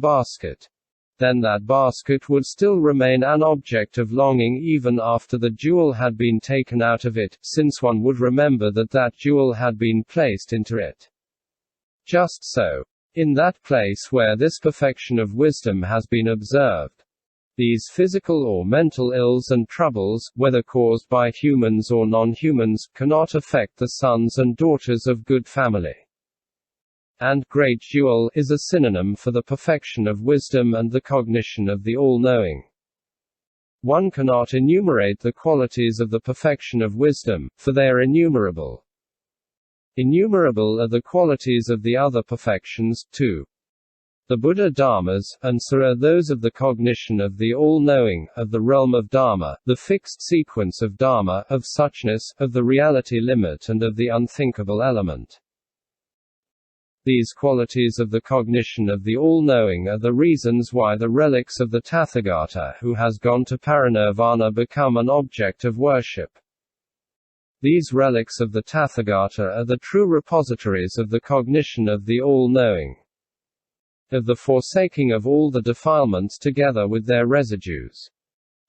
basket. Then that basket would still remain an object of longing even after the jewel had been taken out of it, since one would remember that that jewel had been placed into it. Just so, in that place where this perfection of wisdom has been observed, these physical or mental ills and troubles, whether caused by humans or non-humans, cannot affect the sons and daughters of good family. And great jewel is a synonym for the perfection of wisdom and the cognition of the all-knowing. One cannot enumerate the qualities of the perfection of wisdom, for they are innumerable. Innumerable are the qualities of the other perfections, too. The Buddha Dharmas, and so are those of the cognition of the all-knowing, of the realm of Dharma, the fixed sequence of Dharma, of suchness, of the reality limit and of the unthinkable element. These qualities of the cognition of the all-knowing are the reasons why the relics of the Tathagata who has gone to parinirvana become an object of worship. These relics of the Tathagata are the true repositories of the cognition of the all-knowing, of the forsaking of all the defilements together with their residues,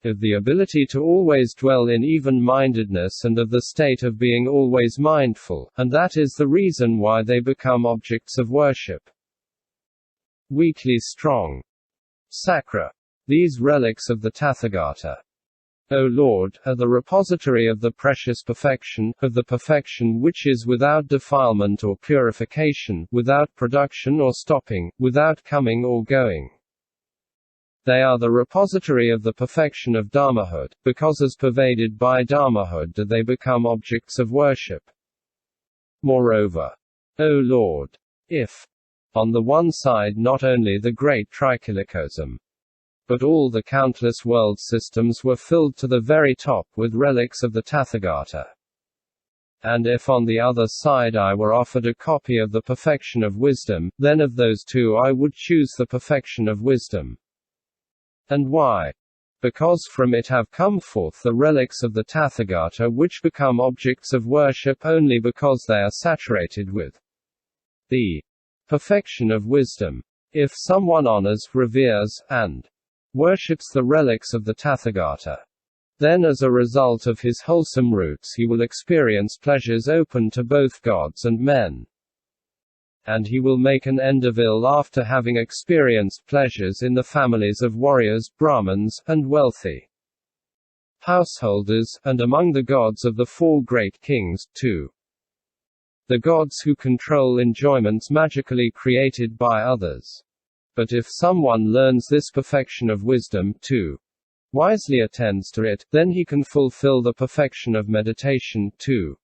of the ability to always dwell in even-mindedness and of the state of being always mindful, and that is the reason why they become objects of worship. Weakly strong. Sakra. These relics of the Tathagata, O Lord, are the repository of the precious perfection, of the perfection which is without defilement or purification, without production or stopping, without coming or going. They are the repository of the perfection of Dharmahood, because as pervaded by Dharmahood do they become objects of worship. Moreover, O Lord, if, on the one side not only the great trichilicosim, but all the countless world systems were filled to the very top with relics of the Tathagata, and if on the other side I were offered a copy of the perfection of wisdom, then of those two I would choose the perfection of wisdom. And why? Because from it have come forth the relics of the Tathagata which become objects of worship only because they are saturated with the perfection of wisdom. If someone honors, reveres, and worships the relics of the Tathagata, then as a result of his wholesome roots he will experience pleasures open to both gods and men. And he will make an end of ill after having experienced pleasures in the families of warriors, Brahmins, and wealthy householders, and among the gods of the four great kings, too. The gods who control enjoyments magically created by others. But if someone learns this perfection of wisdom, too, wisely attends to it, then he can fulfill the perfection of meditation, too.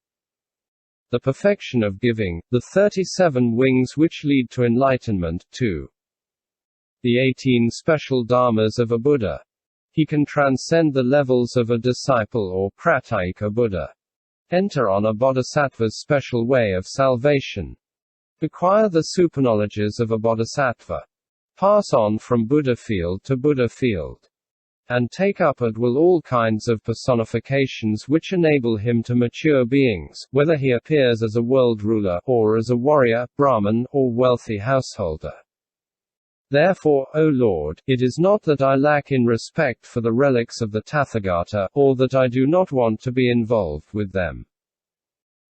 The perfection of giving, the 37 wings which lead to enlightenment, too. The 18 special dharmas of a Buddha. He can transcend the levels of a disciple or pratyeka Buddha. Enter on a bodhisattva's special way of salvation. Acquire the superknowledges of a bodhisattva. Pass on from Buddha field to Buddha field. And take up at will all kinds of personifications which enable him to mature beings, whether he appears as a world ruler, or as a warrior, Brahmin, or wealthy householder. Therefore, O Lord, it is not that I lack in respect for the relics of the Tathagata, or that I do not want to be involved with them.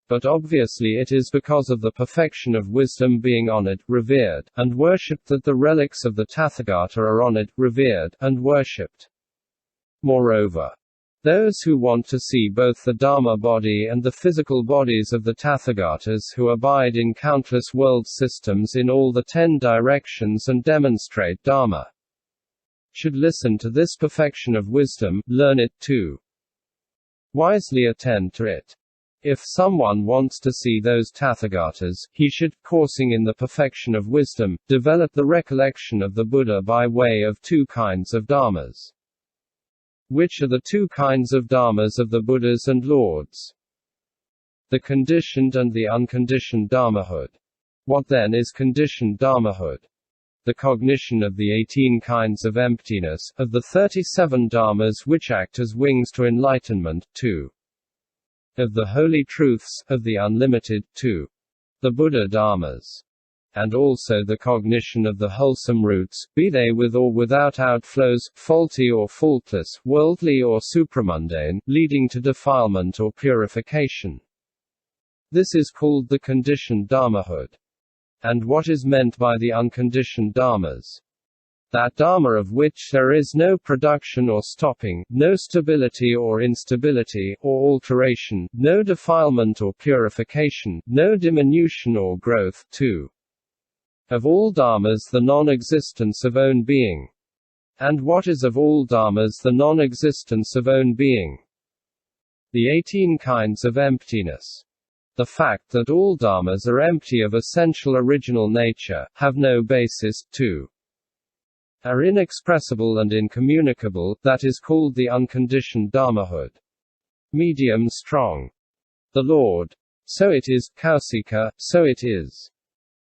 But obviously it is because of the perfection of wisdom being honored, revered, and worshipped that the relics of the Tathagata are honored, revered, and worshipped. Moreover, those who want to see both the Dharma body and the physical bodies of the Tathagatas who abide in countless world systems in all the 10 directions and demonstrate Dharma, should listen to this perfection of wisdom, learn it too. Wisely attend to it. If someone wants to see those Tathagatas, he should, coursing in the perfection of wisdom, develop the recollection of the Buddha by way of 2 kinds of dharmas. Which are the 2 kinds of dharmas of the Buddhas and Lords? The conditioned and the unconditioned dharmahood. What then is conditioned dharmahood? The cognition of the 18 kinds of emptiness, of the 37 dharmas which act as wings to enlightenment, too. Of the holy truths, of the unlimited, too. The Buddha Dharmas. and also the cognition of the wholesome roots, be they with or without outflows, faulty or faultless, worldly or supramundane, leading to defilement or purification. This is called the conditioned dharmahood. And what is meant by the unconditioned dharmas? That dharma of which there is no production or stopping, no stability or instability, or alteration, no defilement or purification, no diminution or growth, 2. Of all dharmas the non-existence of own being. And what is of all dharmas the non-existence of own being? The 18 kinds of emptiness. The fact that all dharmas are empty of essential original nature, have no basis, 2. Are inexpressible and incommunicable, that is called the unconditioned dharmahood. Medium strong. The Lord. So it is, kausika, so it is.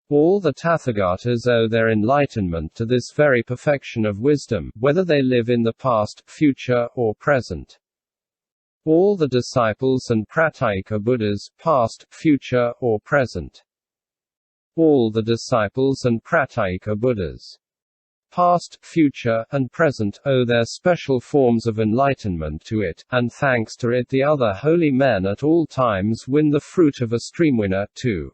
All the Tathagatas owe their enlightenment to this very perfection of wisdom, whether they live in the past, future, or present. All the disciples and pratyeka Buddhas, past, future, or present. All the disciples and pratyeka Buddhas, past, future, and present, owe their special forms of enlightenment to it, and thanks to it the other holy men at all times win the fruit of a streamwinner, 2.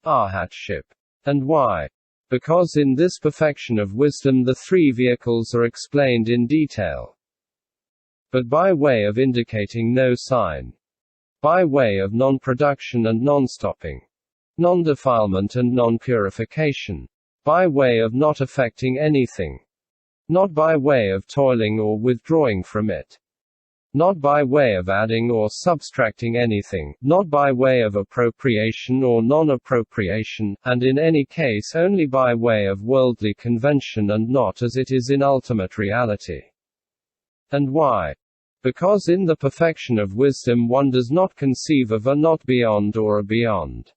Arhatship. And why? Because in this perfection of wisdom the three vehicles are explained in detail. But by way of indicating no sign. By way of non-production and non-stopping. Non-defilement and non-purification. By way of not affecting anything. Not by way of toiling or withdrawing from it. Not by way of adding or subtracting anything, not by way of appropriation or non-appropriation, and in any case only by way of worldly convention and not as it is in ultimate reality. And why? Because in the perfection of wisdom one does not conceive of a not beyond or a beyond.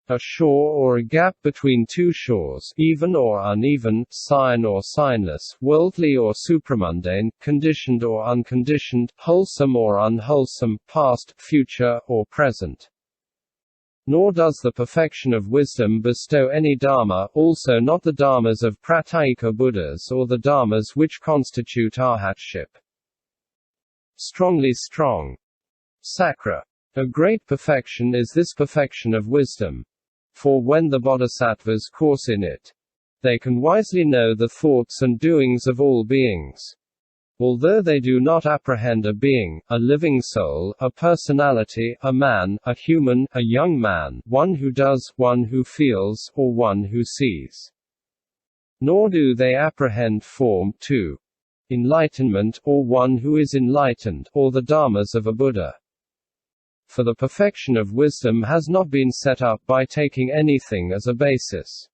A shore or a gap between two shores, even or uneven, sign or signless, worldly or supramundane, conditioned or unconditioned, wholesome or unwholesome, past, future, or present. Nor does the perfection of wisdom bestow any dharma, also not the dharmas of pratyeka Buddhas or the dharmas which constitute arhatship. Strongly strong. Sakra. A great perfection is this perfection of wisdom. For when the bodhisattvas course in it, they can wisely know the thoughts and doings of all beings. Although they do not apprehend a being, a living soul, a personality, a man, a human, a young man, one who does, one who feels, or one who sees. Nor do they apprehend form, 2. Enlightenment, or one who is enlightened, or the dharmas of a Buddha. For the perfection of wisdom has not been set up by taking anything as a basis.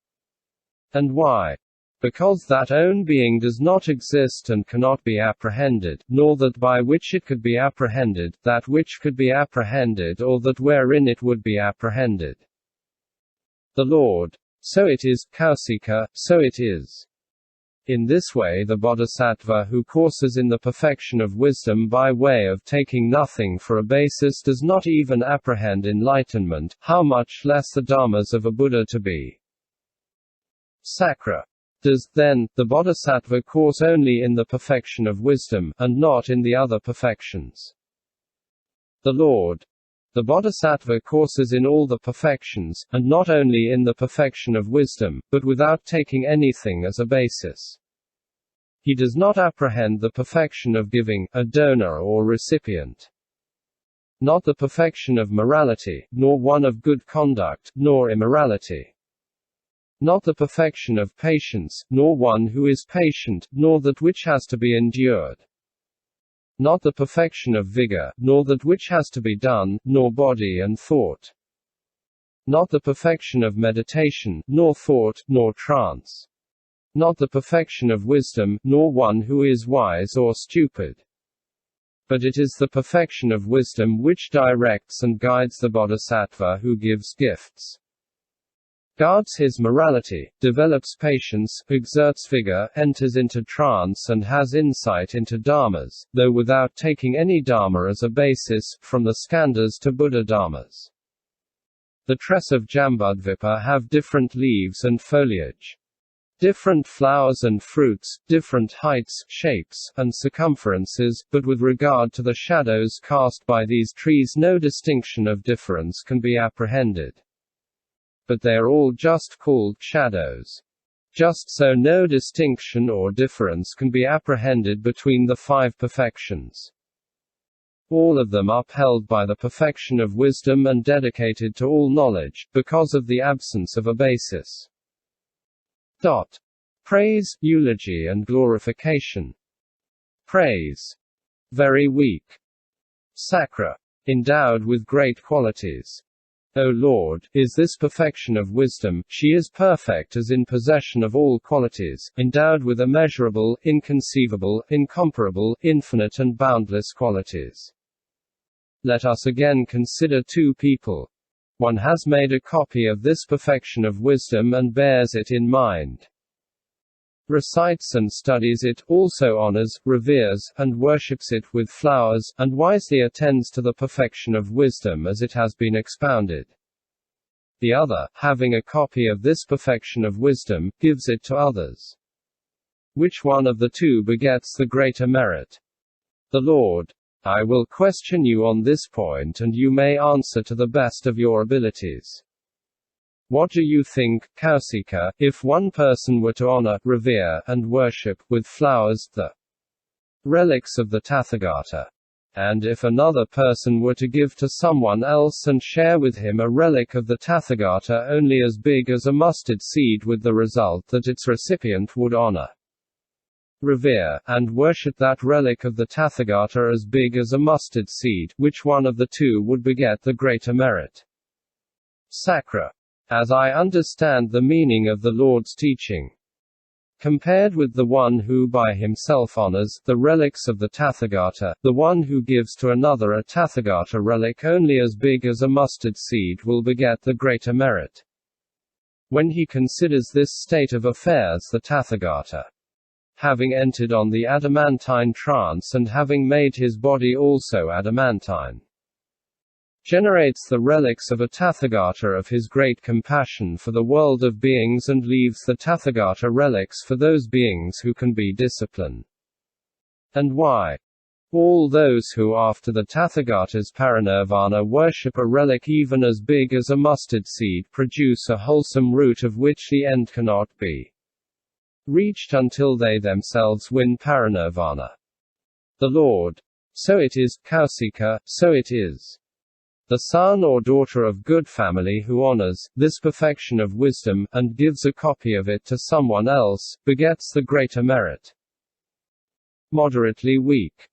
And why? Because that own being does not exist and cannot be apprehended, nor that by which it could be apprehended, that which could be apprehended or that wherein it would be apprehended. The Lord. So it is, kausika, so it is. In this way the bodhisattva who courses in the perfection of wisdom by way of taking nothing for a basis does not even apprehend enlightenment, how much less the dharmas of a Buddha to be. Sakra. Does, then, the bodhisattva course only in the perfection of wisdom, and not in the other perfections? The Lord. The bodhisattva courses in all the perfections, and not only in the perfection of wisdom, but without taking anything as a basis. He does not apprehend the perfection of giving, a donor or recipient. Not the perfection of morality, nor one of good conduct, nor immorality. Not the perfection of patience, nor one who is patient, nor that which has to be endured. Not the perfection of vigor, nor that which has to be done, nor body and thought. Not the perfection of meditation, nor thought, nor trance. Not the perfection of wisdom, nor one who is wise or stupid. But it is the perfection of wisdom which directs and guides the bodhisattva who gives gifts. Guards his morality, develops patience, exerts vigor, enters into trance and has insight into dharmas, though without taking any dharma as a basis, from the skandhas to Buddha dharmas. The tress of Jambudvipa have different leaves and foliage. Different flowers and fruits, different heights, shapes, and circumferences, but with regard to the shadows cast by these trees no distinction of difference can be apprehended. But they are all just called shadows. Just so no distinction or difference can be apprehended between the five perfections. All of them upheld by the perfection of wisdom and dedicated to all knowledge, because of the absence of a basis. Praise, eulogy and glorification. Praise. Very weak. Sakra. Endowed with great qualities. O Lord, is this perfection of wisdom, she is perfect as in possession of all qualities, endowed with immeasurable, inconceivable, incomparable, infinite and boundless qualities. Let us again consider two people. One has made a copy of this perfection of wisdom and bears it in mind. Recites and studies it, also honors, reveres, and worships it with flowers, and wisely attends to the perfection of wisdom as it has been expounded. The other, having a copy of this perfection of wisdom, gives it to others. Which one of the two begets the greater merit? The Lord. I will question you on this point and you may answer to the best of your abilities. What do you think, Kausika, if one person were to honor, revere, and worship, with flowers, the relics of the Tathagata? And if another person were to give to someone else and share with him a relic of the Tathagata only as big as a mustard seed with the result that its recipient would honor, revere, and worship that relic of the Tathagata as big as a mustard seed, which one of the two would beget the greater merit? Sakra. As I understand the meaning of the Lord's teaching, compared with the one who by himself honors the relics of the Tathagata, the one who gives to another a Tathagata relic only as big as a mustard seed will beget the greater merit. When he considers this state of affairs, the Tathagata, having entered on the adamantine trance and having made his body also adamantine, generates the relics of a Tathagata of his great compassion for the world of beings and leaves the Tathagata relics for those beings who can be disciplined. And why? All those who after the Tathagata's parinirvana worship a relic even as big as a mustard seed produce a wholesome root of which the end cannot be reached until they themselves win parinirvana. The Lord. So it is, Kausika, so it is. The son or daughter of good family who honors this perfection of wisdom, and gives a copy of it to someone else, begets the greater merit. Moderately weak.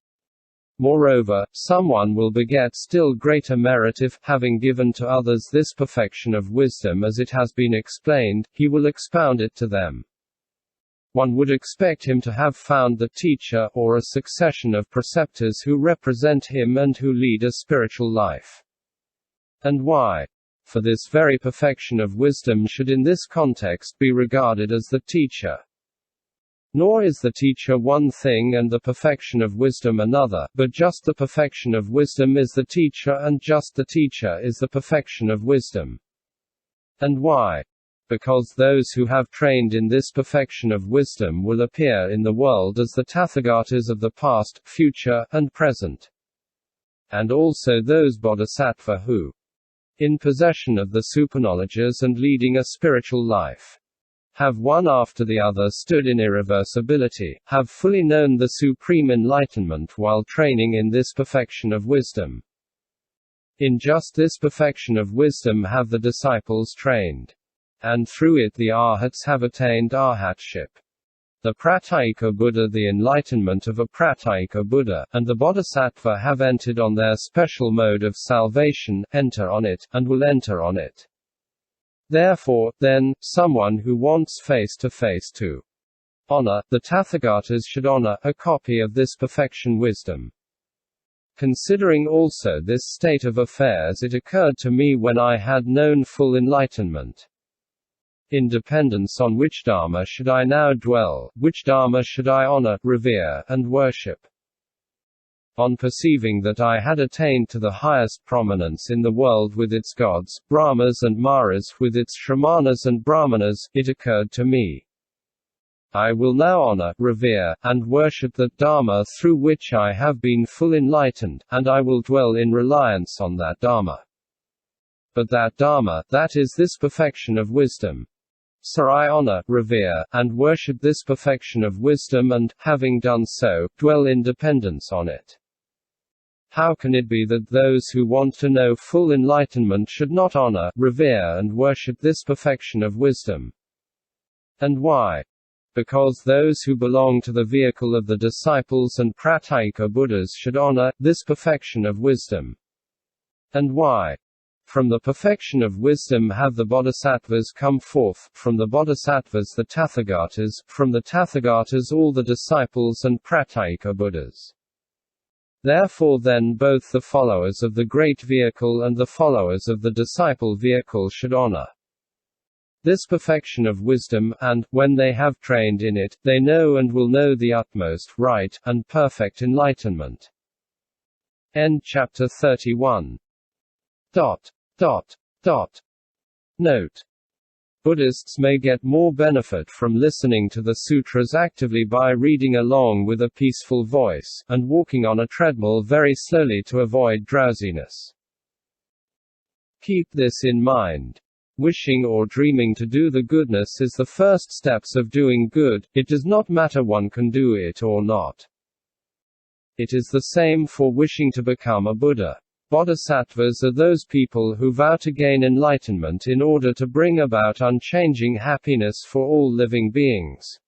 Moreover, someone will beget still greater merit if, having given to others this perfection of wisdom as it has been explained, he will expound it to them. One would expect him to have found the teacher, or a succession of preceptors who represent him and who lead a spiritual life. And why? For this very perfection of wisdom should in this context be regarded as the teacher. Nor is the teacher one thing and the perfection of wisdom another, but just the perfection of wisdom is the teacher and just the teacher is the perfection of wisdom. And why? Because those who have trained in this perfection of wisdom will appear in the world as the Tathagatas of the past, future, and present. And also those bodhisattva who, in possession of the superknowledges and leading a spiritual life, have one after the other stood in irreversibility, have fully known the supreme enlightenment while training in this perfection of wisdom. In just this perfection of wisdom have the disciples trained. And through it the arhats have attained arhatship. The pratyeka Buddha the enlightenment of a pratyeka Buddha, and the bodhisattva have entered on their special mode of salvation, enter on it, and will enter on it. Therefore, then, someone who wants face-to-face to honor the Tathagatas should honor a copy of this perfection wisdom. Considering also this state of affairs, it occurred to me when I had known full enlightenment. In dependence on which Dharma should I now dwell, which Dharma should I honor, revere, and worship? On perceiving that I had attained to the highest prominence in the world with its gods, Brahmas and Maras, with its Shamanas and Brahmanas, it occurred to me, I will now honor, revere, and worship that Dharma through which I have been full enlightened, and I will dwell in reliance on that Dharma. But that Dharma, that is this perfection of wisdom. So I honor, revere, and worship this perfection of wisdom and, having done so, dwell in dependence on it. How can it be that those who want to know full enlightenment should not honor, revere and worship this perfection of wisdom? And why? Because those who belong to the vehicle of the disciples and pratyeka Buddhas should honor this perfection of wisdom. And why? From the perfection of wisdom have the bodhisattvas come forth, from the bodhisattvas the tathagatas, from the tathagatas all the disciples and pratyeka Buddhas. Therefore then both the followers of the great vehicle and the followers of the disciple vehicle should honor this perfection of wisdom, and, when they have trained in it, they know and will know the utmost, right, and perfect enlightenment. End chapter 31. Note. Buddhists may get more benefit from listening to the sutras actively by reading along with a peaceful voice, and walking on a treadmill very slowly to avoid drowsiness. Keep this in mind. Wishing or dreaming to do the goodness is the first steps of doing good, it does not matter one can do it or not. It is the same for wishing to become a Buddha. Bodhisattvas are those people who vow to gain enlightenment in order to bring about unchanging happiness for all living beings.